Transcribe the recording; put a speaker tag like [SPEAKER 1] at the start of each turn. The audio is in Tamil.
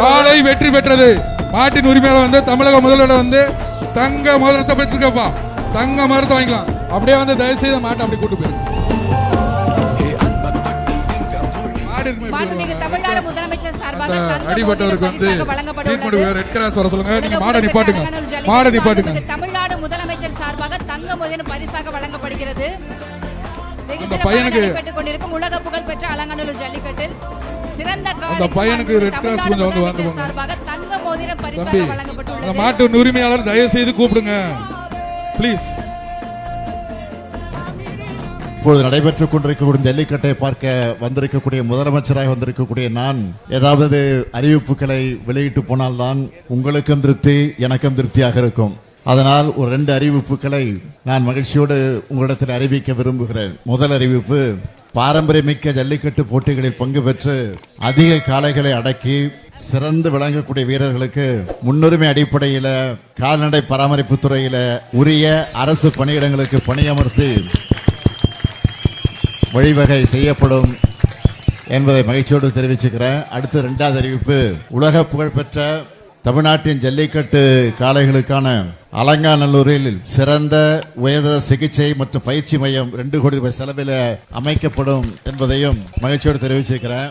[SPEAKER 1] காலை வெற்றி பெற்றது. மாட்டின் உரிமையாளர் வந்து தமிழக முதல்வர் வந்து தங்க மோதிரத்தை பெற்றிருக்கப்பா, தங்க மோதிரத்தை வாங்கிக்கலாம். அப்படியே வந்து தயவு செய்து மாட்டை அப்படி கூட்டு போயிருக்கு.
[SPEAKER 2] முதலமைச்சர் சார்பாக
[SPEAKER 1] அடிபட்டவருக்கு வந்து ரெட் கிராஸ் வர சொல்லுங்க. நீங்க மாடை நிப்பாட்டுங்க, மாடை நிப்பாட்டுங்க.
[SPEAKER 2] தமிழ்நாடு முதலமைச்சர் சார்பாக தங்க மோதிரம் பரிசாக வழங்கப்படுகிறது.
[SPEAKER 1] அந்த பையனுக்கு
[SPEAKER 2] கொண்டிருக்கும் உலக புகழ் பெற்ற அலங்காநல்லூர் ஜல்லிக்கட்டில் சிறந்த
[SPEAKER 1] அந்த பையனுக்கு ரெட் கிராஸ் கொஞ்சம் வந்து வாங்குவாங்க.
[SPEAKER 2] சார்பாக தங்க மோதிரம் பரிசாக வழங்கப்பட்டுள்ளது.
[SPEAKER 1] அந்த மாட்டு உரிமையாளர் தயவு செய்து கூப்பிடுங்க ப்ளீஸ்.
[SPEAKER 3] இப்பொழுது நடைபெற்றுக் கொண்டிருக்கக்கூடிய ஜல்லிக்கட்டை பார்க்க வந்திருக்கக்கூடிய முதலமைச்சராக வந்திருக்கக்கூடிய நான் ஏதாவது அறிவிப்புகளை வெளியிட்டு போனால்தான் உங்களுக்கும் திருப்தி எனக்கும் திருப்தியாக இருக்கும். அதனால் ஒரு 2 அறிவிப்புகளை நான் மகிழ்ச்சியோடு உங்களிடத்தில் அறிவிக்க விரும்புகிறேன். முதல் அறிவிப்பு, பாரம்பரியமிக்க ஜல்லிக்கட்டு போட்டிகளில் பங்கு பெற்று அதிக காளைகளை அடக்கி சிறந்து விளங்கக்கூடிய வீரர்களுக்கு முன்னுரிமை அடிப்படையில் கால்நடை பராமரிப்பு துறையில உரிய அரசு பணியிடங்களுக்கு பணியமர்த்தி வழிவகை செய்யப்படும் என்பதை மகிழ்ச்சியோடு தெரிவிச்சுக்கிறேன். அடுத்து 2வது அறிவிப்பு, உலக புகழ்பெற்ற தமிழ்நாட்டின் ஜல்லிக்கட்டு காளைகளுக்கான அலங்காநல்லூரில் சிறந்த உயர்தர சிகிச்சை மற்றும் பயிற்சி மையம் 2 கோடி ரூபாய் செலவில் அமைக்கப்படும் என்பதையும் மகிழ்ச்சியோடு தெரிவிச்சிருக்கிறேன்.